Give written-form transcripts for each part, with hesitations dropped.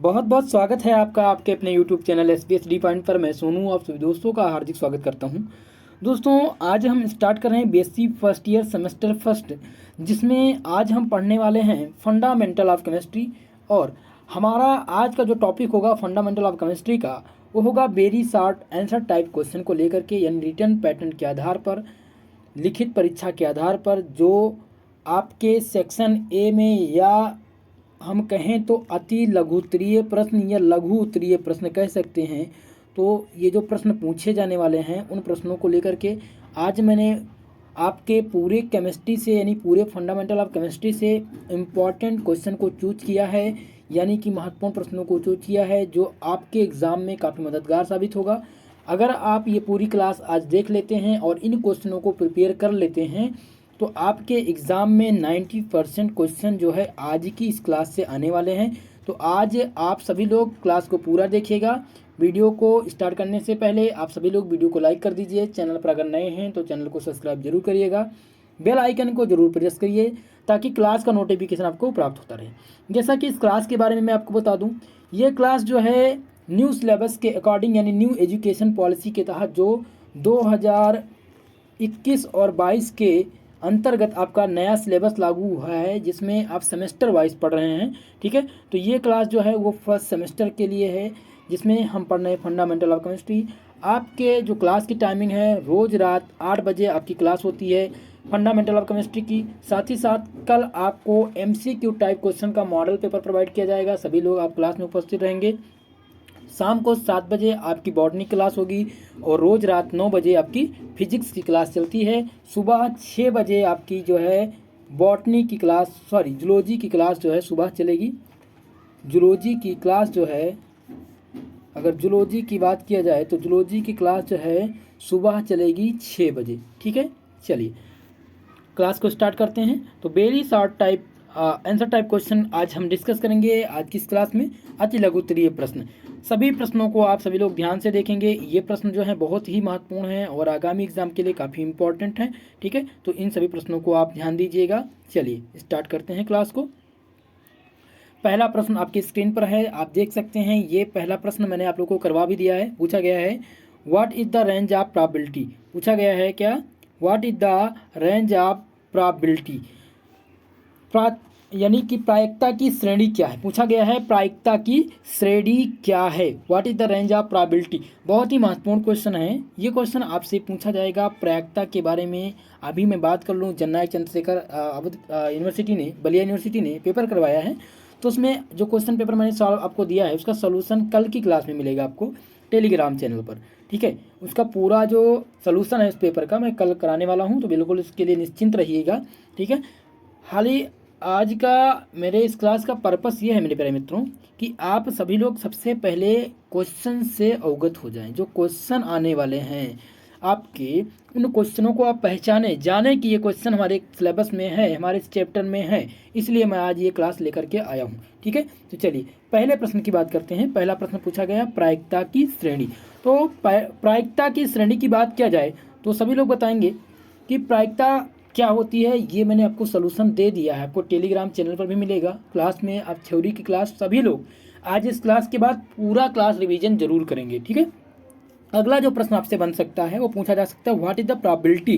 बहुत बहुत स्वागत है आपका आपके अपने YouTube चैनल SBS पॉइंट पर। मैं सोनू आप सभी दोस्तों का हार्दिक स्वागत करता हूं। दोस्तों आज हम स्टार्ट कर रहे हैं BSc first year semester first, जिसमें आज हम पढ़ने वाले हैं फंडामेंटल ऑफ केमिस्ट्री। और हमारा आज का जो टॉपिक होगा फंडामेंटल ऑफ केमिस्ट्री का, वो होगा very short answer type question को लेकर के, यानी रिटन पैटर्न के आधार पर, लिखित परीक्षा के आधार पर, जो आपके सेक्शन ए में या हम कहें तो अति लघु उत्तरीय प्रश्न या लघु उत्तरीय प्रश्न कह सकते हैं। तो ये जो प्रश्न पूछे जाने वाले हैं उन प्रश्नों को लेकर के आज मैंने आपके पूरे केमिस्ट्री से यानी पूरे फंडामेंटल ऑफ केमिस्ट्री से इम्पॉर्टेंट क्वेश्चन को चूज किया है, यानी कि महत्वपूर्ण प्रश्नों को चूज किया है जो आपके एग्ज़ाम में काफ़ी मददगार साबित होगा। अगर आप ये पूरी क्लास आज देख लेते हैं और इन क्वेश्चनों को प्रिपेयर कर लेते हैं तो आपके एग्ज़ाम में 90% क्वेश्चन जो है आज की इस क्लास से आने वाले हैं। तो आज आप सभी लोग क्लास को पूरा देखिएगा। वीडियो को स्टार्ट करने से पहले आप सभी लोग वीडियो को लाइक कर दीजिए। चैनल पर अगर नए हैं तो चैनल को सब्सक्राइब जरूर करिएगा। बेल आइकन को जरूर प्रेस करिए ताकि क्लास का नोटिफिकेशन आपको प्राप्त होता रहे। जैसा कि इस क्लास के बारे में मैं आपको बता दूँ, ये क्लास जो है न्यू सिलेबस के अकॉर्डिंग यानी न्यू एजुकेशन पॉलिसी के तहत जो 2021 और 22 के अंतर्गत आपका नया सिलेबस लागू हुआ है, जिसमें आप सेमेस्टर वाइज पढ़ रहे हैं। ठीक है, तो ये क्लास जो है वो फर्स्ट सेमेस्टर के लिए है, जिसमें हम पढ़ रहे हैं फंडामेंटल ऑफ केमिस्ट्री। आपके जो क्लास की टाइमिंग है, रोज़ रात 8 बजे आपकी क्लास होती है फंडामेंटल ऑफ केमिस्ट्री की। साथ ही साथ कल आपको MCQ टाइप क्वेश्चन का मॉडल पेपर प्रोवाइड किया जाएगा। सभी लोग आप क्लास में उपस्थित रहेंगे। शाम को 7 बजे आपकी बॉटनी क्लास होगी और रोज़ रात 9 बजे आपकी फिजिक्स की क्लास चलती है। सुबह 6 बजे आपकी जो है बॉटनी की क्लास जूलॉजी की क्लास जो है सुबह चलेगी। जूलॉजी की क्लास जो है, अगर जूलॉजी की बात किया जाए तो जूलॉजी की क्लास जो है सुबह चलेगी 6 बजे। ठीक है, चलिए क्लास को स्टार्ट करते हैं। तो very short type answer type question आज हम डिस्कस करेंगे आज की इस क्लास में। अति लघु उत्तरीय प्रश्न, सभी प्रश्नों को आप सभी लोग ध्यान से देखेंगे। ये प्रश्न जो है बहुत ही महत्वपूर्ण हैं और आगामी एग्जाम के लिए काफ़ी इंपॉर्टेंट हैं। ठीक है, तो इन सभी प्रश्नों को आप ध्यान दीजिएगा। चलिए स्टार्ट करते हैं क्लास को। पहला प्रश्न आपकी स्क्रीन पर है, आप देख सकते हैं। ये पहला प्रश्न मैंने आप लोगों को करवा भी दिया है। पूछा गया है what is the range of probability. पूछा गया है क्या, what is the range of probability, यानी कि प्रायिकता की श्रेणी क्या है। पूछा गया है प्रायिकता की श्रेणी क्या है, what is the range of probability. बहुत ही महत्वपूर्ण क्वेश्चन है। ये क्वेश्चन आपसे पूछा जाएगा प्रायिकता के बारे में। अभी मैं बात कर लूँ, जननायक चंद्रशेखर यूनिवर्सिटी ने, बलिया यूनिवर्सिटी ने पेपर करवाया है, तो उसमें जो क्वेश्चन पेपर मैंने सॉल्व आपको दिया है उसका सोल्यूशन कल की क्लास में मिलेगा आपको टेलीग्राम चैनल पर। ठीक है, उसका पूरा जो सोल्यूशन है उस पेपर का मैं कल कराने वाला हूँ, तो बिल्कुल इसके लिए निश्चिंत रहिएगा। ठीक है, हाल ही आज का मेरे इस क्लास का पर्पस ये है मेरे प्यारे मित्रों कि आप सभी लोग सबसे पहले क्वेश्चन से अवगत हो जाएं। जो क्वेश्चन आने वाले हैं आपके, उन क्वेश्चनों को आप पहचाने, जाने कि ये क्वेश्चन हमारे सिलेबस में है, हमारे इस चैप्टर में है, इसलिए मैं आज ये क्लास लेकर के आया हूँ। ठीक है, तो चलिए पहले प्रश्न की बात करते हैं। पहला प्रश्न पूछा गया प्रायिकता की श्रेणी। तो प्रायिकता की श्रेणी की बात किया जाए तो सभी लोग बताएंगे कि प्रायिकता क्या होती है। ये मैंने आपको सोल्यूशन दे दिया है, आपको टेलीग्राम चैनल पर भी मिलेगा। क्लास में आप थ्योरी की क्लास सभी लोग आज इस क्लास के बाद पूरा क्लास रिवीजन जरूर करेंगे। ठीक है, अगला जो प्रश्न आपसे बन सकता है वो पूछा जा सकता है व्हाट इज द प्रोबेबिलिटी,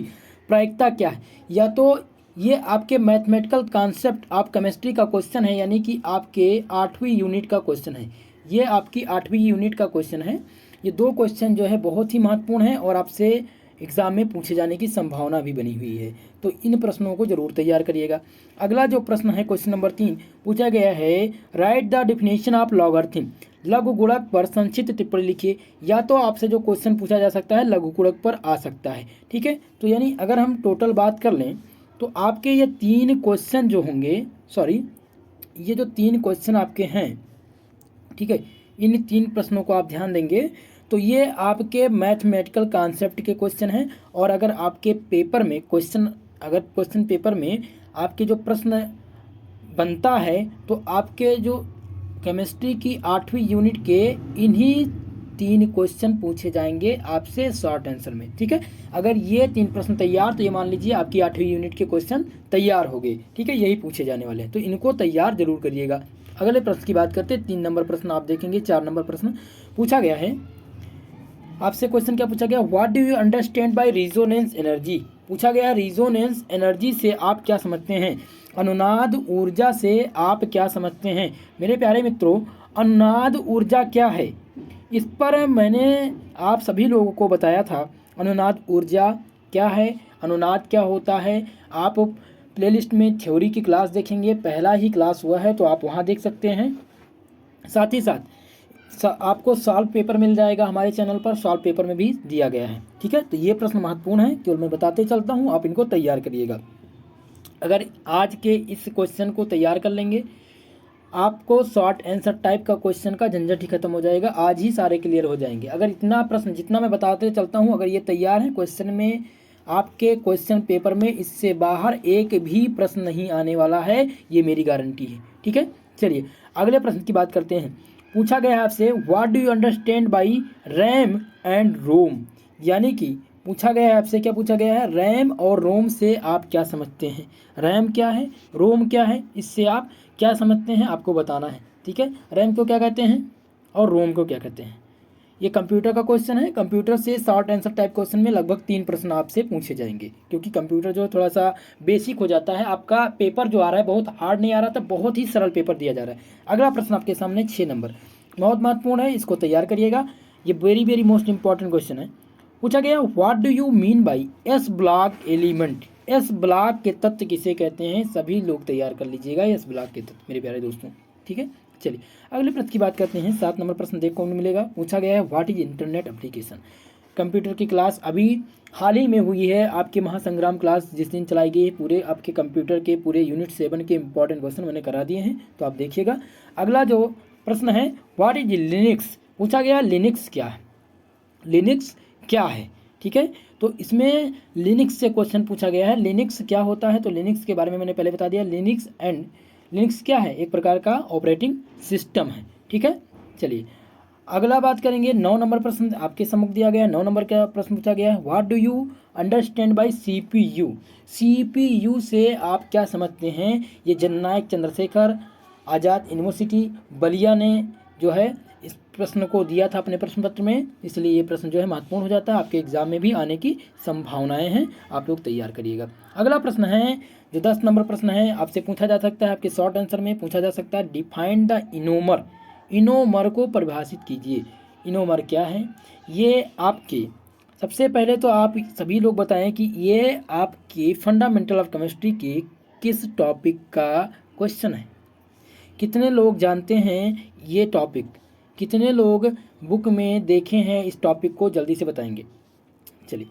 प्रायिकता क्या है। या तो ये आपके मैथमेटिकल कॉन्सेप्ट ऑफ केमिस्ट्री का क्वेश्चन है, यानी कि आपके 8वीं यूनिट का क्वेश्चन है। ये आपकी 8वीं यूनिट का क्वेश्चन है। ये दो क्वेश्चन जो है बहुत ही महत्वपूर्ण है और आपसे एग्जाम में पूछे जाने की संभावना भी बनी हुई है, तो इन प्रश्नों को जरूर तैयार करिएगा। अगला जो प्रश्न है क्वेश्चन नंबर 3 पूछा गया है write the definition of logarithm, लघु गुणक पर संक्षिप्त टिप्पणी लिखिए। या तो आपसे जो क्वेश्चन पूछा जा सकता है लघु गुणक पर आ सकता है। ठीक है, तो यानी अगर हम टोटल बात कर लें तो आपके ये 3 क्वेश्चन जो होंगे, ये जो 3 क्वेश्चन आपके हैं, ठीक है, इन 3 प्रश्नों को आप ध्यान देंगे तो ये आपके मैथमेटिकल कॉन्सेप्ट के क्वेश्चन हैं। और अगर आपके पेपर में क्वेश्चन पेपर में आपके जो प्रश्न बनता है तो आपके जो केमिस्ट्री की 8वीं यूनिट के इन्हीं 3 क्वेश्चन पूछे जाएंगे आपसे शॉर्ट आंसर में। ठीक है, अगर ये 3 प्रश्न तैयार तो ये मान लीजिए आपकी 8वीं यूनिट के क्वेश्चन तैयार हो गए। ठीक है, यही पूछे जाने वाले हैं, तो इनको तैयार जरूर करिएगा। अगले प्रश्न की बात करते हैं। 3 नंबर प्रश्न आप देखेंगे। 4 नंबर प्रश्न पूछा गया है आपसे। क्वेश्चन क्या पूछा गया, what do you understand by resonance energy. पूछा गया रिजोनेंस एनर्जी से आप क्या समझते हैं, अनुनाद ऊर्जा से आप क्या समझते हैं। मेरे प्यारे मित्रों, अनुनाद ऊर्जा क्या है, इस पर मैंने आप सभी लोगों को बताया था। अनुनाद ऊर्जा क्या है, अनुनाद क्या होता है, आप प्लेलिस्ट में थ्योरी की क्लास देखेंगे, पहला ही क्लास हुआ है तो आप वहाँ देख सकते हैं। साथ ही साथ आपको सॉल्व पेपर मिल जाएगा हमारे चैनल पर, सॉल्व पेपर में भी दिया गया है। ठीक है, तो ये प्रश्न महत्वपूर्ण है, केवल मैं बताते चलता हूँ, आप इनको तैयार करिएगा। अगर आज के इस क्वेश्चन को तैयार कर लेंगे, आपको शॉर्ट आंसर टाइप का क्वेश्चन का झंझट ही खत्म हो जाएगा, आज ही सारे क्लियर हो जाएंगे। अगर इतना प्रश्न जितना मैं बताते चलता हूँ, अगर ये तैयार है क्वेश्चन में, आपके क्वेश्चन पेपर में इससे बाहर एक भी प्रश्न नहीं आने वाला है, ये मेरी गारंटी है। ठीक है, चलिए अगले प्रश्न की बात करते हैं। पूछा गया है आपसे, what do you understand by RAM and ROM. यानी कि पूछा गया है आपसे, क्या पूछा गया है, रैम और रोम से आप क्या समझते हैं। रैम क्या है, रोम क्या है, इससे आप क्या समझते हैं आपको बताना है। ठीक है, रैम को क्या कहते हैं और रोम को क्या कहते हैं। ये कंप्यूटर का क्वेश्चन है। कंप्यूटर से शॉर्ट आंसर टाइप क्वेश्चन में लगभग 3 प्रश्न आपसे पूछे जाएंगे, क्योंकि कंप्यूटर जो थोड़ा सा बेसिक हो जाता है। आपका पेपर जो आ रहा है बहुत हार्ड नहीं आ रहा था, बहुत ही सरल पेपर दिया जा रहा है। अगला प्रश्न आपके सामने 6 नंबर, बहुत महत्वपूर्ण है, इसको तैयार करिएगा। ये very very most important question है। पूछा गया, what do you mean by S block element. S block के तत्व किसे कहते हैं, सभी लोग तैयार कर लीजिएगा एस ब्लॉक के तत्व मेरे प्यारे दोस्तों। ठीक है, चलिए अगले प्रश्न की बात करते हैं। 7 नंबर प्रश्न देखने को मिलेगा। पूछा गया है, what is internet application. Computer की क्लास अभी हाल ही में हुई है, आपके महासंग्राम क्लास जिस दिन चलाई गई है, पूरे आपके कंप्यूटर के पूरे यूनिट 7 के इंपॉर्टेंट क्वेश्चन मैंने करा दिए हैं, तो आप देखिएगा। अगला जो प्रश्न है, व्हाट इज लिनक्स। पूछा गया लिनक्स क्या है, लिनक्स क्या है। ठीक है, तो इसमें लिनक्स से क्वेश्चन पूछा गया है, लिनक्स क्या होता है। तो लिनक्स के बारे में मैंने पहले बता दिया। लिनक्स क्या है, एक प्रकार का ऑपरेटिंग सिस्टम है। ठीक है, चलिए अगला बात करेंगे। 9 नंबर प्रश्न आपके सम्मुख दिया गया है। 9 नंबर का प्रश्न पूछा गया है, what do you understand by CPU। CPU से आप क्या समझते हैं। ये जननायक चंद्रशेखर आज़ाद यूनिवर्सिटी बलिया ने जो है इस प्रश्न को दिया था अपने प्रश्न पत्र में, इसलिए ये प्रश्न जो है महत्वपूर्ण हो जाता है, आपके एग्जाम में भी आने की संभावनाएं हैं, आप लोग तैयार करिएगा। अगला प्रश्न है जो 10 नंबर प्रश्न है, आपसे पूछा जा सकता है, आपके शॉर्ट आंसर में पूछा जा सकता है, डिफाइंड द इनोमर। इनोमर को परिभाषित कीजिए। इनोमर क्या है, ये आपके सबसे पहले तो आप सभी लोग बताएं कि ये आपके फंडामेंटल ऑफ केमिस्ट्री के किस टॉपिक का क्वेश्चन है। कितने लोग जानते हैं ये टॉपिक, कितने लोग बुक में देखे हैं इस टॉपिक को, जल्दी से बताएंगे। चलिए,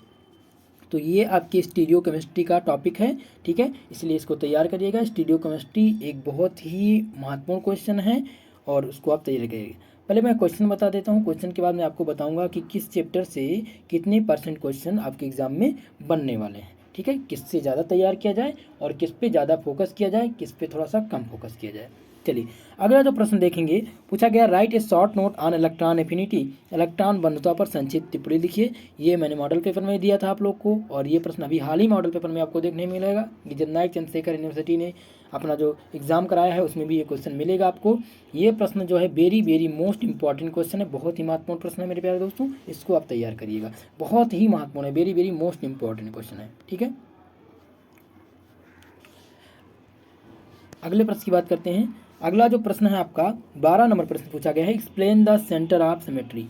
तो ये आपकी स्टीरियो केमिस्ट्री का टॉपिक है। ठीक है, इसलिए इसको तैयार करिएगा। स्टीरियो केमिस्ट्री एक बहुत ही महत्वपूर्ण क्वेश्चन है और उसको आप तैयार करिएगा। पहले मैं क्वेश्चन बता देता हूँ, क्वेश्चन के बाद मैं आपको बताऊँगा कि किस चैप्टर से कितने % क्वेश्चन आपके एग्जाम में बनने वाले हैं। ठीक है, किससे ज़्यादा तैयार किया जाए और किस पे ज़्यादा फोकस किया जाए, किस पे थोड़ा सा कम फोकस किया जाए। चलिए अगला जो प्रश्न देखेंगे, पूछा गया, right A short note on electron affinity. Electron बंधुता पर संक्षिप्त टिप्पणी लिखिए। ये मैंने मॉडल पेपर में दिया था आप लोग को, और ये प्रश्न अभी हाल ही मॉडल पेपर में आपको देखने मिलेगा। जननायक चंद्रशेखर यूनिवर्सिटी ने अपना जो एग्जाम कराया है उसमें भी ये क्वेश्चन मिलेगा आपको। ये प्रश्न जो है very very most important question है, बहुत ही महत्वपूर्ण प्रश्न है मेरे प्यारे दोस्तों, इसको आप तैयार करिएगा। बहुत ही महत्वपूर्ण है, very very most important question है। ठीक है, अगले प्रश्न की बात करते हैं। अगला जो प्रश्न है आपका 12 नंबर प्रश्न पूछा गया है, explain the centre of symmetry.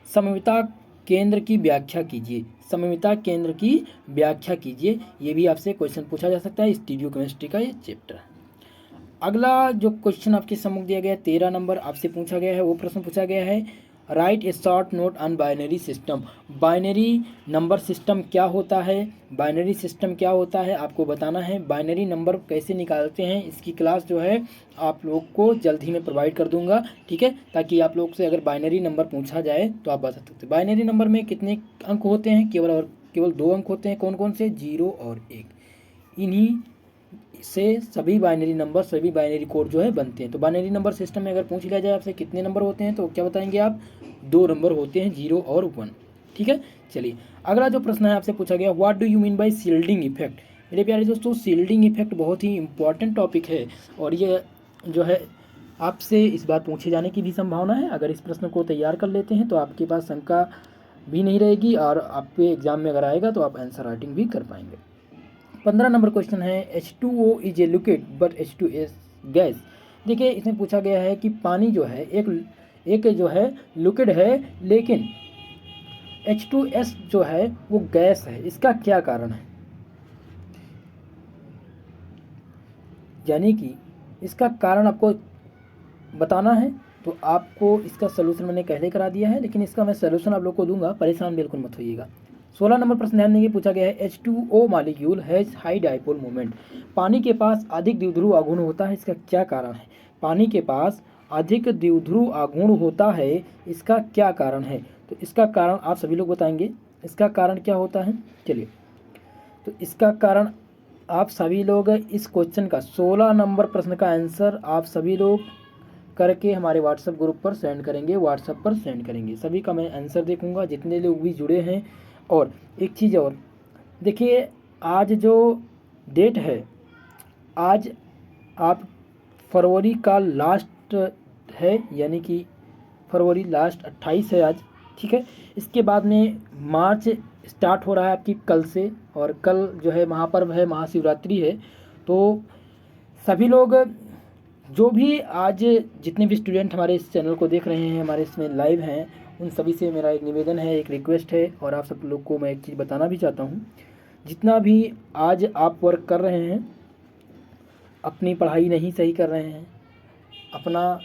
सममिता केंद्र की व्याख्या कीजिए। सममिता केंद्र की व्याख्या कीजिए, ये भी आपसे क्वेश्चन पूछा जा सकता है, स्टीरियो केमिस्ट्री का ये चैप्टर। अगला जो क्वेश्चन आपके सम्मुख दिया गया है 13 नंबर आपसे पूछा गया है, वो प्रश्न पूछा गया है, right A short note on binary system. Binary number system क्या होता है, बाइनरी सिस्टम क्या होता है आपको बताना है। बाइनरी नंबर कैसे निकालते हैं, इसकी क्लास जो है आप लोग को जल्द ही मैं प्रोवाइड कर दूंगा। ठीक है, ताकि आप लोग से अगर बाइनरी नंबर पूछा जाए तो आप बता सकते हैं। बाइनरी नंबर में कितने अंक होते हैं, केवल 2 अंक होते हैं। कौन कौन से, 0 और 1। इन्हीं से सभी बाइनरी नंबर, सभी बाइनरी कोड जो है बनते हैं। तो बाइनरी नंबर सिस्टम में अगर पूछ लिया जाए आपसे कितने नंबर होते हैं, तो क्या बताएंगे आप, 2 नंबर होते हैं, 0 और 1। ठीक है, चलिए अगला जो प्रश्न है आपसे पूछा गया, what do you mean by shielding effect. मेरे प्यारे दोस्तों, शील्डिंग इफेक्ट बहुत ही इंपॉर्टेंट टॉपिक है, और ये जो है आपसे इस बार पूछे जाने की भी संभावना है। अगर इस प्रश्न को तैयार कर लेते हैं तो आपके पास शंका भी नहीं रहेगी और आपके एग्जाम में अगर आएगा तो आप आंसर राइटिंग भी कर पाएंगे। 15 नंबर क्वेश्चन है H2O is a liquid but H2S gas. देखिए इसमें पूछा गया है कि पानी जो है एक जो है लिक्विड है, लेकिन H2S जो है वो गैस है, इसका क्या कारण है। यानी कि इसका कारण आपको बताना है। तो आपको इसका सलूशन मैंने पहले करा दिया है, लेकिन इसका मैं सलूशन आप लोग को दूंगा, परेशान बिल्कुल मत होइएगा। 16 नंबर प्रश्न ध्यान देंगे, पूछा गया है H2O molecule has high dipole moment. पानी के पास अधिक द्विध्रुव आघूर्ण होता है, इसका क्या कारण है। पानी के पास अधिक द्विध्रुव आघूर्ण होता है, इसका क्या कारण है। तो इसका कारण आप सभी लोग बताएंगे, इसका कारण क्या होता है। चलिए, तो इसका कारण आप सभी लोग इस क्वेश्चन का 16 नंबर प्रश्न का आंसर आप सभी लोग करके हमारे व्हाट्सएप ग्रुप पर सेंड करेंगे, व्हाट्सएप पर सेंड करेंगे। सभी का मैं आंसर देखूंगा, जितने लोग भी जुड़े हैं। और एक चीज़ और देखिए, आज जो डेट है, आज आप फरवरी का लास्ट है, यानी कि फरवरी लास्ट 28 है आज, ठीक है। इसके बाद में मार्च स्टार्ट हो रहा है आपकी कल से, और कल जो है महापर्व है, महाशिवरात्रि है। तो सभी लोग जो भी आज जितने भी स्टूडेंट हमारे इस चैनल को देख रहे हैं, हमारे इसमें लाइव हैं, उन सभी से मेरा एक निवेदन है, एक रिक्वेस्ट है, और आप सब लोग को मैं एक चीज़ बताना भी चाहता हूँ। जितना भी आज आप वर्क कर रहे हैं, अपनी पढ़ाई नहीं सही कर रहे हैं, अपना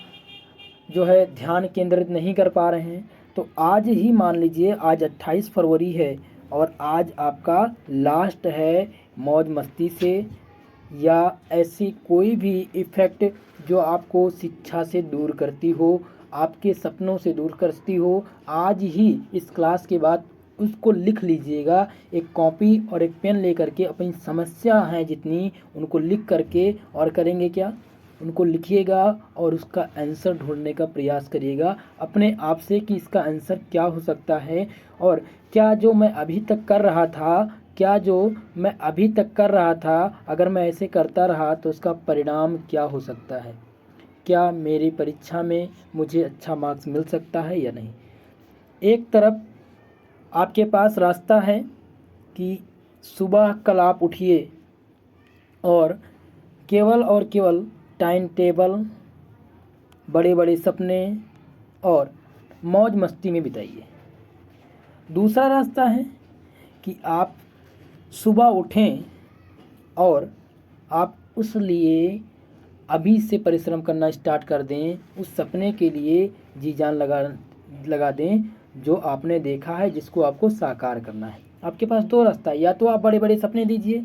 जो है ध्यान केंद्रित नहीं कर पा रहे हैं, तो आज ही मान लीजिए आज 28 फरवरी है और आज आपका लास्ट है। मौज मस्ती से या ऐसी कोई भी इफ़ेक्ट जो आपको शिक्षा से दूर करती हो, आपके सपनों से दूर करती हो, आज ही इस क्लास के बाद उसको लिख लीजिएगा। एक कॉपी और एक पेन लेकर के अपनी समस्या हैं जितनी, उनको लिख करके और करेंगे क्या, उनको लिखिएगा और उसका आंसर ढूंढने का प्रयास करिएगा अपने आप से कि इसका आंसर क्या हो सकता है, और क्या जो मैं अभी तक कर रहा था, अगर मैं ऐसे करता रहा तो उसका परिणाम क्या हो सकता है, क्या मेरी परीक्षा में मुझे अच्छा मार्क्स मिल सकता है या नहीं। एक तरफ आपके पास रास्ता है कि सुबह कल आप उठिए और केवल टाइम टेबल, बड़े बड़े सपने और मौज मस्ती में बिताइए। दूसरा रास्ता है कि आप सुबह उठें और आप उस लिए अभी से परिश्रम करना स्टार्ट कर दें, उस सपने के लिए जी जान लगा दें जो आपने देखा है, जिसको आपको साकार करना है। आपके पास दो रास्ता है, या तो आप बड़े बड़े सपने दीजिए,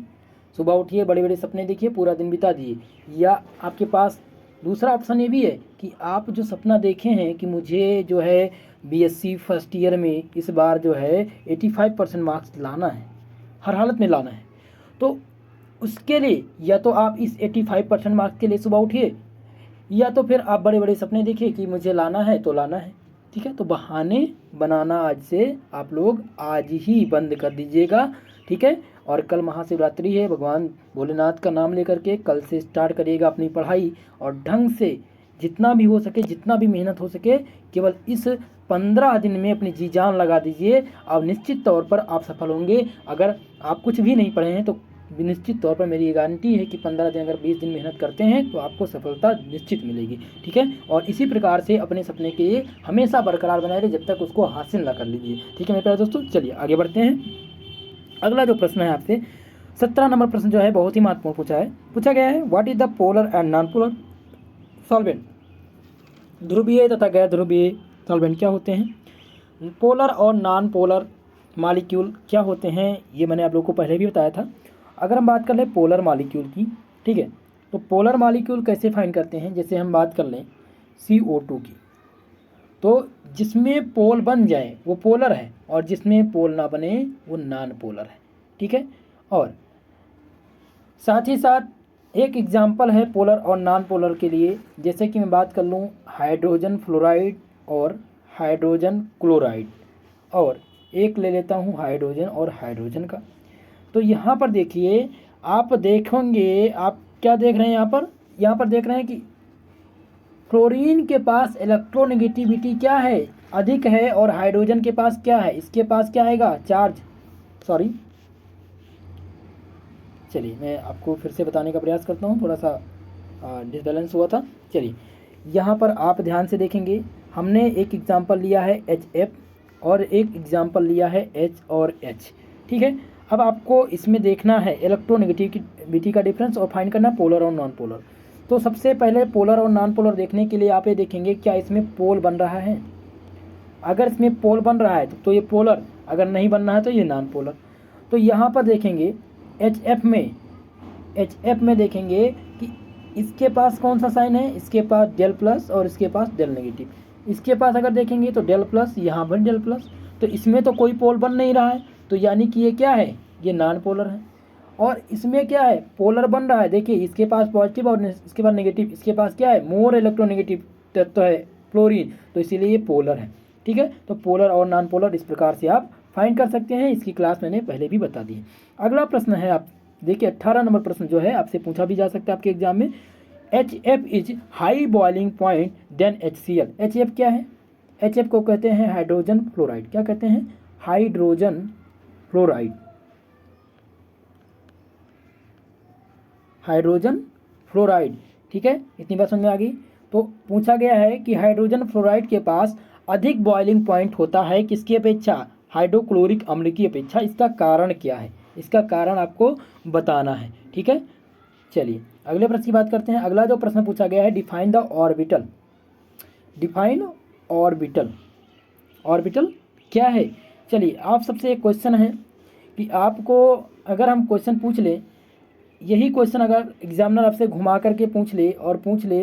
सुबह उठिए, बड़े बड़े सपने देखिए, पूरा दिन बिता दिए, या आपके पास दूसरा ऑप्शन ये भी है कि आप जो सपना देखे हैं कि मुझे जो है बीएससी फर्स्ट ईयर में इस बार जो है 85% मार्क्स लाना है, हर हालत में लाना है, तो उसके लिए या तो आप इस 85% मार्क्स के लिए सुबह उठिए, या तो फिर आप बड़े बड़े सपने देखिए कि मुझे लाना है तो लाना है, ठीक है। तो बहाने बनाना आज से आप लोग आज ही बंद कर दीजिएगा, ठीक है। और कल महाशिवरात्रि है, भगवान भोलेनाथ का नाम लेकर के कल से स्टार्ट करिएगा अपनी पढ़ाई, और ढंग से जितना भी हो सके, जितना भी मेहनत हो सके, केवल इस 15 दिन में अपनी जी जान लगा दीजिए। अब निश्चित तौर पर आप सफल होंगे। अगर आप कुछ भी नहीं पढ़े हैं तो निश्चित तौर पर मेरी गारंटी है कि 15 दिन, अगर 20 दिन मेहनत करते हैं तो आपको सफलता निश्चित मिलेगी, ठीक है। और इसी प्रकार से अपने सपने के लिए हमेशा बरकरार बनाए रहे जब तक उसको हासिल ना कर लीजिए, ठीक है मेरे प्यारे दोस्तों। चलिए आगे बढ़ते हैं। अगला जो प्रश्न है आपसे 17 नंबर प्रश्न जो है बहुत ही महत्वपूर्ण पूछा गया है। What is the polar and non polar solvent. ध्रुवीय तथा गैर ध्रुवीय सॉल्वेंट क्या होते हैं, पोलर और नॉन पोलर मॉलिक्यूल क्या होते हैं, ये मैंने आप लोगों को पहले भी बताया था। अगर हम बात कर लें पोलर मॉलिक्यूल की, ठीक है, तो पोलर मॉलिक्यूल कैसे फाइंड करते हैं। जैसे हम बात कर लें CO2 की, तो जिसमें पोल बन जाए वो पोलर है, और जिसमें पोल ना बने वो नॉन पोलर है, ठीक है। और साथ ही साथ एक एग्जाम्पल है पोलर और नॉन पोलर के लिए, जैसे कि मैं बात कर लूँ हाइड्रोजन फ्लोराइड और हाइड्रोजन क्लोराइड, और एक ले लेता हूँ हाइड्रोजन और हाइड्रोजन का। तो यहाँ पर देखिए, आप देखेंगे, आप क्या देख रहे हैं यहाँ पर देख रहे हैं कि फ्लोरीन के पास इलेक्ट्रोनेगेटिविटी क्या है, अधिक है, और हाइड्रोजन के पास क्या है, इसके पास क्या आएगा, चार्ज, सॉरी, चलिए मैं आपको फिर से बताने का प्रयास करता हूँ, थोड़ा सा डिसबैलेंस हुआ था। चलिए यहाँ पर आप ध्यान से देखेंगे, हमने एक एग्जाम्पल लिया है HF और एक एग्जाम्पल लिया है H और H, ठीक है। अब आपको इसमें देखना है इलेक्ट्रोनेगेटिविटी का डिफरेंस और फाइंड करना पोलर और नॉन पोलर। तो सबसे पहले पोलर और नॉन पोलर देखने के लिए आप ये देखेंगे क्या इसमें पोल बन रहा है। अगर इसमें पोल बन रहा है तो ये पोलर, अगर नहीं बन रहा है तो ये नॉन पोलर। तो यहाँ पर देखेंगे HF में देखेंगे कि इसके पास कौन सा साइन है, इसके पास डेल प्लस और इसके पास डेल नेगेटिव। इसके पास अगर देखेंगे तो डेल प्लस, यहाँ पर डेल प्लस, तो इसमें तो कोई पोल बन नहीं रहा है, तो यानी कि ये क्या है, ये नॉन पोलर है। और इसमें क्या है, पोलर बन रहा है, देखिए इसके पास पॉजिटिव और इसके पास नेगेटिव, इसके पास क्या है, मोर इलेक्ट्रोनेगेटिव तत्व है फ्लोरीन, तो इसीलिए ये पोलर है, ठीक है। तो पोलर और नॉन पोलर इस प्रकार से आप फाइंड कर सकते हैं, इसकी क्लास मैंने पहले भी बता दी है। अगला प्रश्न है, आप देखिए 18 नंबर प्रश्न जो है आपसे पूछा भी जा सकता है आपके एग्जाम में। HF is high boiling point then HCl। HF क्या है, HF को कहते हैं हाइड्रोजन फ्लोराइड। क्या कहते हैं, हाइड्रोजन फ्लोराइड, हाइड्रोजन फ्लोराइड, ठीक है। इतनी बात समझ में आ गई। तो पूछा गया है कि हाइड्रोजन फ्लोराइड के पास अधिक बॉइलिंग पॉइंट होता है किसकी अपेक्षा, हाइड्रोक्लोरिक अम्ल की अपेक्षा। इसका कारण क्या है, इसका कारण आपको बताना है, ठीक है। चलिए अगले प्रश्न की बात करते हैं। अगला जो प्रश्न पूछा गया है, define the orbital. Define orbital, orbital क्या है। चलिए आप सबसे एक क्वेश्चन है कि आपको अगर हम क्वेश्चन पूछ ले, यही क्वेश्चन अगर एग्जामिनर आपसे घुमा करके पूछ ले और पूछ ले,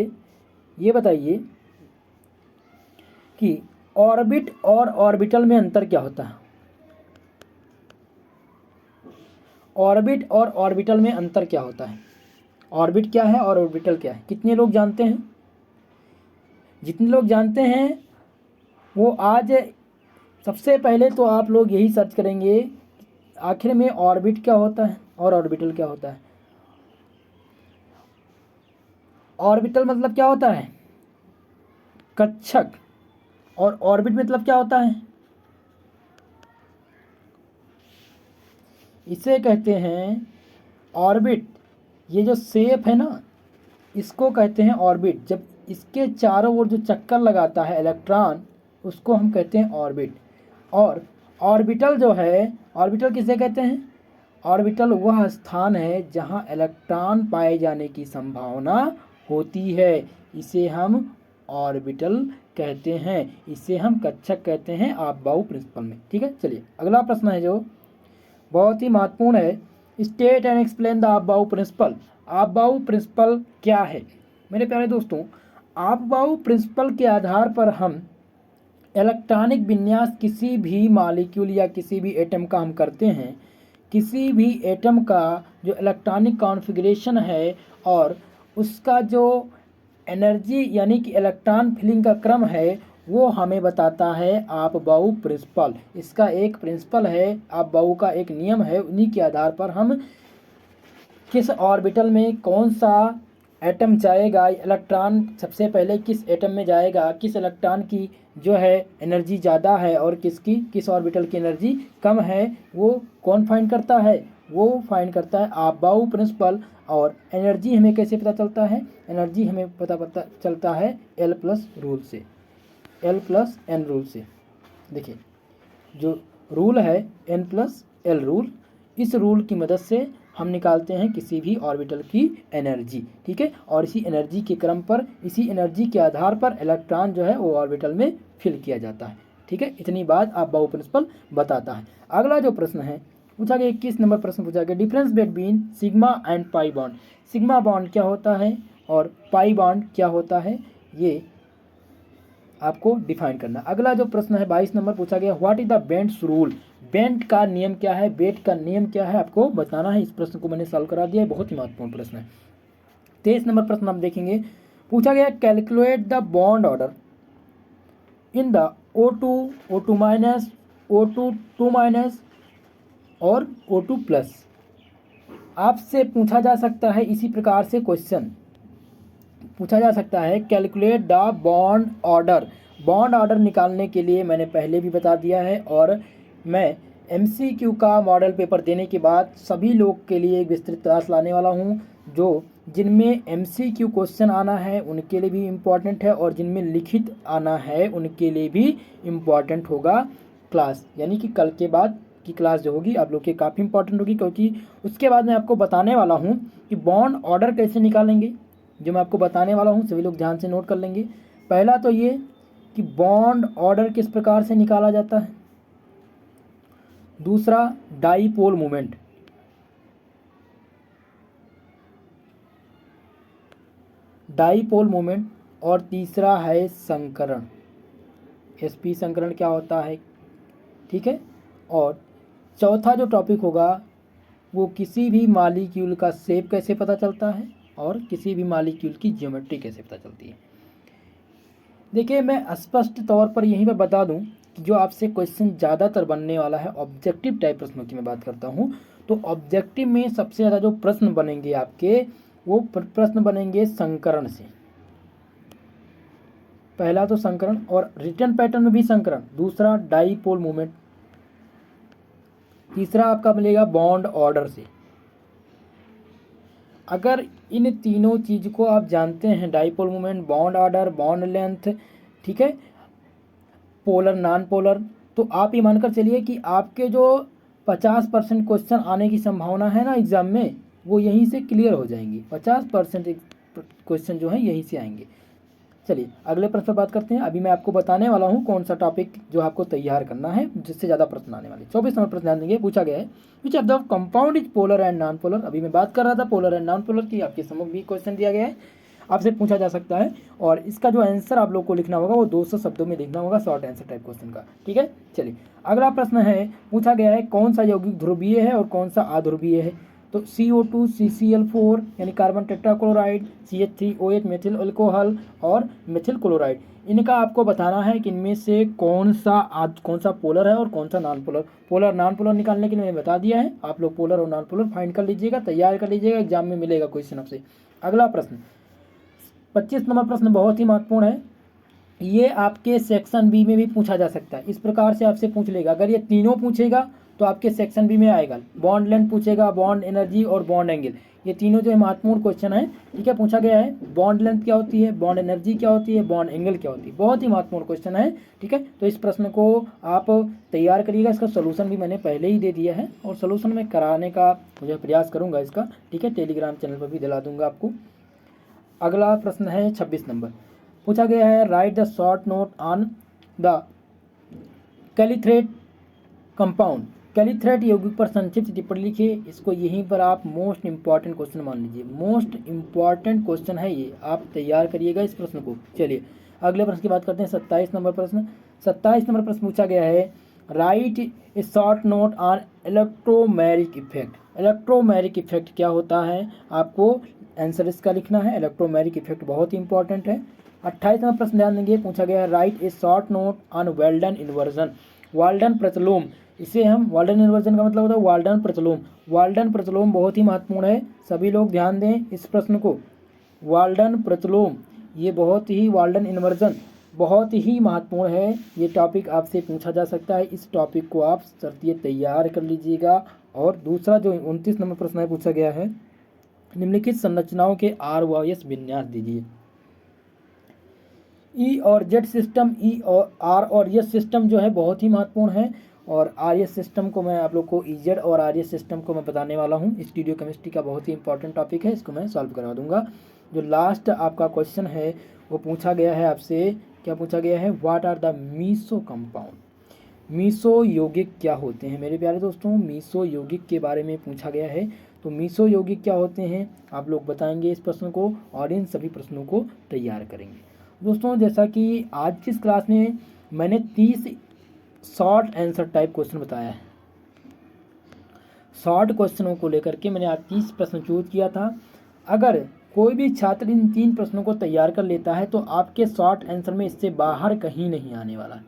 ये बताइए कि ऑर्बिट और ऑर्बिटल में अंतर क्या होता है। ऑर्बिट और ऑर्बिटल में अंतर क्या होता है, ऑर्बिट क्या है और ऑर्बिटल क्या है, कितने लोग जानते हैं। जितने लोग जानते हैं वो आज सबसे पहले तो आप लोग यही सर्च करेंगे आखिर में ऑर्बिट क्या होता है और ऑर्बिटल क्या होता है। ऑर्बिटल मतलब क्या होता है, कक्षक, और ऑर्बिट मतलब क्या होता है, इसे कहते हैं ऑर्बिट। ये जो शेप है ना, इसको कहते हैं ऑर्बिट। जब इसके चारों ओर जो चक्कर लगाता है इलेक्ट्रॉन, उसको हम कहते हैं ऑर्बिट। और ऑर्बिटल जो है, ऑर्बिटल किसे कहते हैं, ऑर्बिटल वह स्थान है जहां इलेक्ट्रॉन पाए जाने की संभावना होती है, इसे हम ऑर्बिटल कहते हैं, इसे हम कक्षक कहते हैं आपबाऊ प्रिंसिपल में, ठीक है। चलिए अगला प्रश्न है जो बहुत ही महत्वपूर्ण है, state and explain the aufbau principle. Aufbau principle क्या है। मेरे प्यारे दोस्तों, आपबाऊ प्रिंसिपल के आधार पर हम इलेक्ट्रॉनिक विन्यास किसी भी मॉलिक्यूल या किसी भी एटम का हम करते हैं। किसी भी एटम का जो इलेक्ट्रॉनिक कॉन्फ़िगरेशन है और उसका जो एनर्जी यानी कि इलेक्ट्रॉन फिलिंग का क्रम है, वो हमें बताता है आपबाऊ प्रिंसिपल। इसका एक प्रिंसिपल है, आपबाऊ का एक नियम है, उन्हीं के आधार पर हम किस ऑर्बिटल में कौन सा एटम जाएगा, इलेक्ट्रॉन सबसे पहले किस एटम में जाएगा, किस इलेक्ट्रॉन की जो है एनर्जी ज़्यादा है और किस ऑर्बिटल की एनर्जी कम है, वो कौन फाइंड करता है, वो फाइंड करता है आपबाऊ प्रिंसिपल। और एनर्जी हमें कैसे पता चलता है, एनर्जी हमें पता चलता है L+ रूल से, L+N रूल से। देखिए जो रूल है N+L रूल, इस रूल की मदद से हम निकालते हैं किसी भी ऑर्बिटल की एनर्जी, ठीक है। और इसी एनर्जी के क्रम पर, इसी एनर्जी के आधार पर इलेक्ट्रॉन जो है वो ऑर्बिटल में फिल किया जाता है, ठीक है। इतनी बात आपबाऊ प्रिंसिपल बताता है। अगला जो प्रश्न है पूछा गया, 21 नंबर प्रश्न पूछा गया, difference between sigma and pi bond. Sigma bond क्या होता है और पाई बॉन्ड क्या होता है, ये आपको डिफाइन करना। अगला जो प्रश्न है 22 नंबर पूछा गया, what is the Bent's rule. Bent का नियम क्या है, बेंड का नियम क्या है, आपको बताना है। इस प्रश्न को मैंने सॉल्व करा दिया है, बहुत ही महत्वपूर्ण प्रश्न है। 23 नंबर प्रश्न आप देखेंगे, पूछा गया calculate the bond order in the O2, O2-, O2, 2- और O2+। आपसे पूछा जा सकता है इसी प्रकार से क्वेश्चन पूछा जा सकता है calculate the bond order. Bond order निकालने के लिए मैंने पहले भी बता दिया है, और मैं MCQ का मॉडल पेपर देने के बाद सभी लोग के लिए एक विस्तृत क्लास लाने वाला हूं, जो जिनमें MCQ क्वेश्चन आना है उनके लिए भी इम्पॉर्टेंट है, और जिनमें लिखित आना है उनके लिए भी इम्पॉर्टेंट होगा क्लास। यानी कि कल के बाद की क्लास जो होगी आप लोग के काफ़ी इंपॉर्टेंट होगी, क्योंकि उसके बाद मैं आपको बताने वाला हूँ कि बॉन्ड ऑर्डर कैसे निकालेंगे। जो मैं आपको बताने वाला हूँ सभी लोग ध्यान से नोट कर लेंगे। पहला तो ये कि बॉन्ड ऑर्डर किस प्रकार से निकाला जाता है। दूसरा डाइपोल मोमेंट, डाइपोल मोमेंट, और तीसरा है संकरण, SP संकरण क्या होता है, ठीक है। और चौथा जो टॉपिक होगा वो किसी भी मॉलिक्यूल का शेप कैसे पता चलता है, और किसी भी मॉलिक्यूल की ज्योमेट्री कैसे पता चलती है। देखिए मैं स्पष्ट तौर पर यहीं पर बता दूं कि जो आपसे क्वेश्चन ज़्यादातर बनने वाला है ऑब्जेक्टिव टाइप प्रश्नों की मैं बात करता हूं, तो ऑब्जेक्टिव में सबसे ज़्यादा जो प्रश्न बनेंगे आपके, वो प्रश्न बनेंगे संकरण से। पहला तो संकरण, और रिटर्न पैटर्न में भी संकरण। दूसरा डाइपोल मूवमेंट। तीसरा आपका मिलेगा बॉन्ड ऑर्डर से। अगर इन तीनों चीज़ को आप जानते हैं, dipole movement, bond order, bond length, ठीक है, पोलर नॉन पोलर, तो आप ये मानकर चलिए कि आपके जो 50% क्वेश्चन आने की संभावना है ना एग्ज़ाम में, वो यहीं से क्लियर हो जाएंगी। 50% क्वेश्चन जो है यहीं से आएंगे। चलिए अगले प्रश्न पर बात करते हैं। अभी मैं आपको बताने वाला हूँ कौन सा टॉपिक जो आपको तैयार करना है जिससे ज़्यादा प्रश्न आने वाले। 24 नंबर प्रश्न ध्यान देंगे, पूछा गया है which of the compound is polar and non polar. अभी मैं बात कर रहा था पोलर एंड नॉन पोलर की, आपके समूह भी क्वेश्चन दिया गया है, आपसे पूछा जा सकता है, और इसका जो आंसर आप लोग को लिखना होगा वो 200 शब्दों में लिखना होगा, शॉर्ट आंसर टाइप क्वेश्चन का, ठीक है। चलिए अगला प्रश्न है, पूछा गया है कौन सा यौगिक ध्रुवीय है और कौन सा अध्रुवीय है। तो CO2 CCl4 यानी carbon tetrachloride, CH3OH methyl alcohol और मेथिल क्लोराइड, इनका आपको बताना है कि इनमें से कौन सा पोलर है और कौन सा non polar. Polar non polar निकालने के लिए मैंने बता दिया है, आप लोग पोलर और नॉन पोलर फाइंड कर लीजिएगा, तैयार कर लीजिएगा, एग्जाम में मिलेगा क्वेश्चन आपसे। अगला प्रश्न 25 नंबर प्रश्न बहुत ही महत्वपूर्ण है, ये आपके सेक्शन बी में भी पूछा जा सकता है। इस प्रकार से आपसे पूछ लेगा, अगर ये तीनों पूछेगा तो आपके सेक्शन बी में आएगा। बॉन्ड लेंथ पूछेगा, बॉन्ड एनर्जी और बॉन्ड एंगल, ये तीनों जो है महत्वपूर्ण क्वेश्चन है, ठीक है। पूछा गया है बॉन्ड लेंथ क्या होती है, बॉन्ड एनर्जी क्या होती है, बॉन्ड एंगल क्या होती है, बहुत ही महत्वपूर्ण क्वेश्चन है, ठीक है। तो इस प्रश्न को आप तैयार करिएगा, इसका सोल्यूशन भी मैंने पहले ही दे दिया है, और सोल्यूशन में कराने का मुझे प्रयास करूँगा इसका, ठीक है, टेलीग्राम चैनल पर भी दिला दूंगा आपको। अगला प्रश्न है 26 नंबर, पूछा गया है write the short note on the clathrate compound. Clathrate यौगिक पर संक्षिप्त टिप्पणी लिखिए। इसको यहीं पर आप मोस्ट इंपॉर्टेंट क्वेश्चन मान लीजिए, मोस्ट इंपॉर्टेंट क्वेश्चन है ये, आप तैयार करिएगा इस प्रश्न को। चलिए अगले प्रश्न की बात करते हैं, 27 नंबर प्रश्न। 27 नंबर प्रश्न पूछा गया है right A short note on electromagnetic effect. Electromagnetic effect क्या होता है, आपको आंसर इसका लिखना है। इलेक्ट्रोमैग्नेटिक इफेक्ट बहुत ही इंपॉर्टेंट है। 28 नंबर प्रश्न ध्यान देंगे, पूछा गया है right A short note on Walden inversion. Walden प्रतिलोम, इसे हम वाल्डन इन्वर्जन का मतलब होता है वाल्डन प्रतिलोम। वाल्डन प्रतिलोम बहुत ही महत्वपूर्ण है, सभी लोग ध्यान दें इस प्रश्न को। वाल्डन प्रतिलोम ये बहुत ही, वाल्डन इन्वर्जन बहुत ही महत्वपूर्ण है, ये टॉपिक आपसे पूछा जा सकता है, इस टॉपिक को आप शर्तिये तैयार कर लीजिएगा। और दूसरा जो 29 नंबर प्रश्न है पूछा गया है निम्नलिखित संरचनाओं के R व S विन्यास दीजिए। E और Z सिस्टम, E और R और S सिस्टम जो है बहुत ही महत्वपूर्ण है, और RS सिस्टम को मैं आप लोग को EZ और RS सिस्टम को मैं बताने वाला हूँ। स्टीरियो केमिस्ट्री का बहुत ही इंपॉर्टेंट टॉपिक है, इसको मैं सॉल्व करवा दूंगा। जो लास्ट आपका क्वेश्चन है वो पूछा गया है आपसे, क्या पूछा गया है, what are the meso compound. Meso यौगिक क्या होते हैं मेरे प्यारे दोस्तों, मीसो यौगिक के बारे में पूछा गया है। तो मीसो यौगिक क्या होते हैं आप लोग बताएंगे इस प्रश्न को, और इन सभी प्रश्नों को तैयार करेंगे। दोस्तों जैसा कि आज की इस क्लास में मैंने 30 शॉर्ट आंसर टाइप क्वेश्चन बताया है, शॉर्ट क्वेश्चनों को लेकर के मैंने आज 30 प्रश्न चूज किया था। अगर कोई भी छात्र इन 3 प्रश्नों को तैयार कर लेता है तो आपके शॉर्ट आंसर में इससे बाहर कहीं नहीं आने वाला।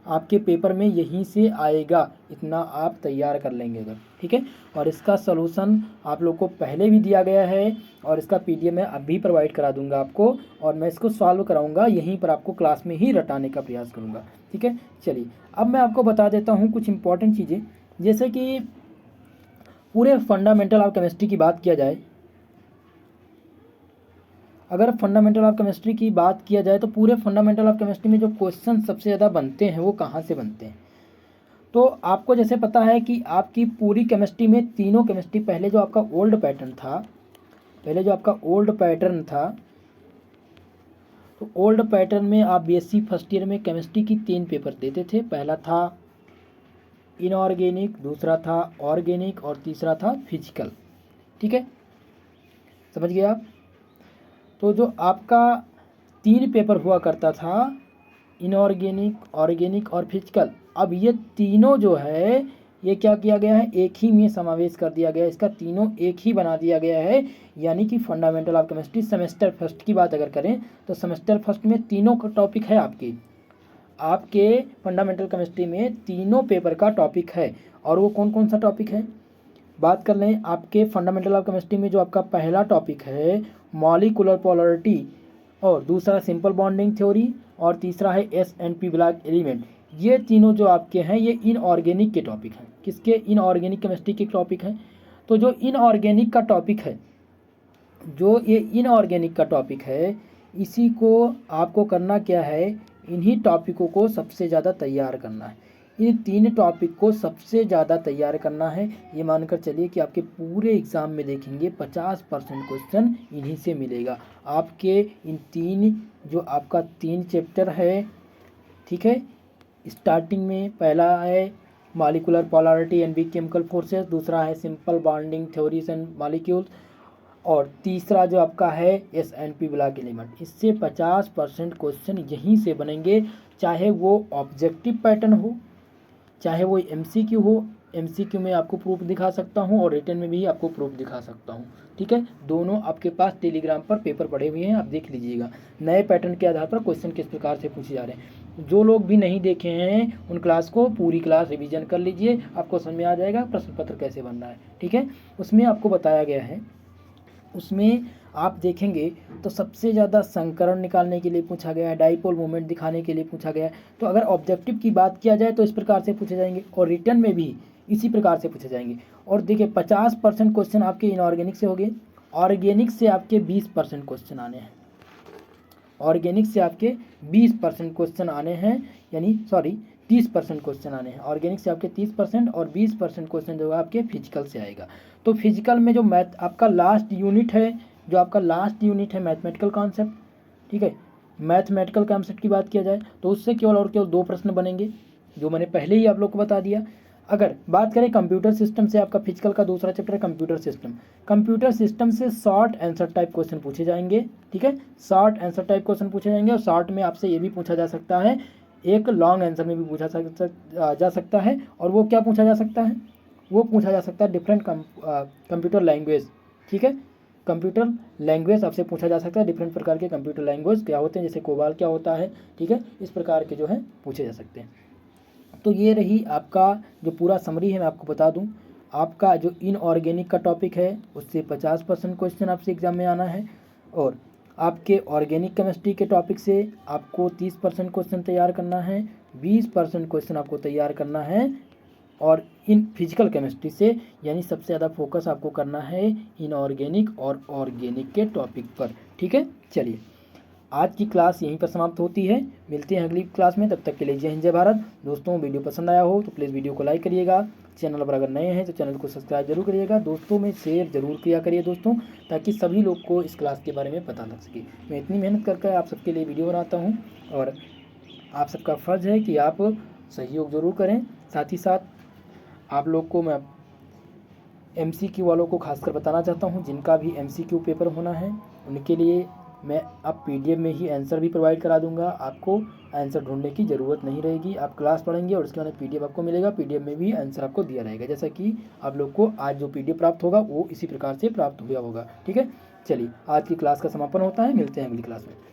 आपके पेपर में यहीं से आएगा, इतना आप तैयार कर लेंगे अगर, ठीक है। और इसका सलूशन आप लोग को पहले भी दिया गया है और इसका पीडीएफ मैं अभी प्रोवाइड करा दूंगा आपको, और मैं इसको सॉल्व कराऊंगा यहीं पर, आपको क्लास में ही रटाने का प्रयास करूंगा, ठीक है। चलिए अब मैं आपको बता देता हूँ कुछ इंपॉर्टेंट चीज़ें, जैसे कि पूरे फंडामेंटल ऑफ केमिस्ट्री की बात किया जाए, अगर फंडामेंटल ऑफ केमिस्ट्री की बात किया जाए तो पूरे फंडामेंटल ऑफ केमिस्ट्री में जो क्वेश्चन सबसे ज़्यादा बनते हैं वो कहाँ से बनते हैं। तो आपको जैसे पता है कि आपकी पूरी केमिस्ट्री में तीनों केमिस्ट्री, पहले जो आपका ओल्ड पैटर्न था, तो ओल्ड पैटर्न में आप बीएससी फर्स्ट ईयर में केमिस्ट्री की 3 पेपर देते थे। पहला था इनऑर्गेनिक, दूसरा था ऑर्गेनिक और तीसरा था फिजिकल, ठीक है, समझ गए आप। तो जो आपका 3 पेपर हुआ करता था, इनऑर्गेनिक, ऑर्गेनिक और फिजिकल, अब ये तीनों जो है ये क्या किया गया है, एक ही में समावेश कर दिया गया है, इसका तीनों एक ही बना दिया गया है। यानी कि fundamental of chemistry semester first की बात अगर करें तो सेमेस्टर फर्स्ट में तीनों का टॉपिक है, आपके फंडामेंटल केमिस्ट्री में तीनों पेपर का टॉपिक है। और वो कौन कौन सा टॉपिक है, बात कर लें। आपके फंडामेंटल ऑफ केमिस्ट्री में जो आपका पहला टॉपिक है मॉलिक्यूलर पोलैरिटी, और दूसरा सिंपल बॉन्डिंग थ्योरी, और तीसरा है SNP ब्लॉक एलिमेंट। ये तीनों जो आपके हैं ये इनऑर्गेनिक के टॉपिक हैं। किसके, इनऑर्गेनिक केमिस्ट्री के टॉपिक हैं। तो जो इनऑर्गेनिक का टॉपिक है, इसी को आपको करना क्या है, इन्हीं टॉपिकों को सबसे ज़्यादा तैयार करना है। इन 3 टॉपिक को सबसे ज़्यादा तैयार करना है। ये मानकर चलिए कि आपके पूरे एग्ज़ाम में देखेंगे 50% क्वेश्चन इन्हीं से मिलेगा। आपके इन 3 जो आपका 3 चैप्टर है, ठीक है, स्टार्टिंग में पहला है molecular polarity and weak chemical forces, दूसरा है simple bonding theories and molecules, और तीसरा जो आपका है SNP ब्लॉक एलिमेंट। इससे 50% क्वेश्चन यहीं से बनेंगे, चाहे वो ऑब्जेक्टिव पैटर्न हो, चाहे वो MCQ हो। MCQ में आपको प्रूफ दिखा सकता हूँ और रिटन में भी आपको प्रूफ दिखा सकता हूँ, ठीक है। दोनों आपके पास टेलीग्राम पर पेपर पड़े हुए हैं, आप देख लीजिएगा। नए पैटर्न के आधार पर क्वेश्चन किस प्रकार से पूछे जा रहे हैं। जो लोग भी नहीं देखे हैं उन क्लास को पूरी क्लास रिवीजन कर लीजिए, आपको समझ में आ जाएगा प्रश्न पत्र कैसे बनना है, ठीक है। उसमें आपको बताया गया है, उसमें आप देखेंगे तो सबसे ज़्यादा संकरण निकालने के लिए पूछा गया है, डाइपोल मोमेंट दिखाने के लिए पूछा गया है। तो अगर ऑब्जेक्टिव की बात किया जाए तो इस प्रकार से पूछे जाएंगे, और रिटर्न में भी इसी प्रकार से पूछे जाएंगे। और देखिए 50% क्वेश्चन आपके इनऑर्गेनिक से हो गए, ऑर्गेनिक से आपके 20% क्वेश्चन आने हैं, ऑर्गेनिक से आपके 20% क्वेश्चन आने हैं, यानी सॉरी 30% क्वेश्चन आने हैं। ऑर्गेनिक से आपके 30% और 20% क्वेश्चन जो है आपके फिजिकल से आएगा। तो फिजिकल में जो मैथ आपका लास्ट यूनिट है, मैथमेटिकल कॉन्सेप्ट, ठीक है। मैथमेटिकल कॉन्सेप्ट की बात किया जाए तो उससे केवल और केवल 2 प्रश्न बनेंगे, जो मैंने पहले ही आप लोग को बता दिया। अगर बात करें कंप्यूटर सिस्टम से, आपका फिजिकल का दूसरा चैप्टर है कंप्यूटर सिस्टम से शॉर्ट आंसर टाइप क्वेश्चन पूछे जाएंगे, ठीक है। शॉर्ट आंसर टाइप क्वेश्चन पूछे जाएंगे, और शॉर्ट में आपसे ये भी पूछा जा सकता है, एक लॉन्ग आंसर में भी पूछा जा सकता है। और वो क्या पूछा जा सकता है, वो पूछा जा सकता है डिफरेंट कंप्यूटर लैंग्वेज, ठीक है। कंप्यूटर लैंग्वेज आपसे पूछा जा सकता है, डिफरेंट प्रकार के कंप्यूटर लैंग्वेज क्या होते हैं, जैसे कोबाल क्या होता है, ठीक है, इस प्रकार के जो है पूछे जा सकते हैं। तो ये रही आपका जो पूरा समरी है। मैं आपको बता दूं, आपका जो इनऑर्गेनिक का टॉपिक है उससे 50% क्वेश्चन आपसे एग्जाम में आना है, और आपके ऑर्गेनिक केमिस्ट्री के टॉपिक से आपको 30% क्वेश्चन तैयार करना है, 20% क्वेश्चन आपको तैयार करना है, और इन फिजिकल केमिस्ट्री से यानी सबसे ज़्यादा फोकस आपको करना है इनऑर्गेनिक और ऑर्गेनिक के टॉपिक पर, ठीक है। चलिए आज की क्लास यहीं पर समाप्त होती है, मिलते हैं अगली क्लास में, तब तक के लिए जय हिंद जय भारत। दोस्तों वीडियो पसंद आया हो तो प्लीज़ वीडियो को लाइक करिएगा, चैनल पर अगर नए हैं तो चैनल को सब्सक्राइब जरूर करिएगा, दोस्तों में शेयर जरूर किया करिए दोस्तों, ताकि सभी लोग को इस क्लास के बारे में पता लग सके। मैं इतनी मेहनत करके आप सबके लिए वीडियो बनाता हूँ, और आप सबका फ़र्ज़ है कि आप सहयोग ज़रूर करें। साथ ही साथ आप लोग को मैं MCQ वालों को खासकर बताना चाहता हूं, जिनका भी MCQ पेपर होना है उनके लिए मैं अब PDF में ही आंसर भी प्रोवाइड करा दूंगा। आपको आंसर ढूंढने की ज़रूरत नहीं रहेगी, आप क्लास पढ़ेंगे और उसके बाद PDF आपको मिलेगा, PDF में भी आंसर आपको दिया रहेगा, जैसा कि आप लोग को आज जो PDF प्राप्त होगा वो इसी प्रकार से प्राप्त हुआ होगा, ठीक है। चलिए आज की क्लास का समापन होता है, मिलते हैं अगली क्लास में।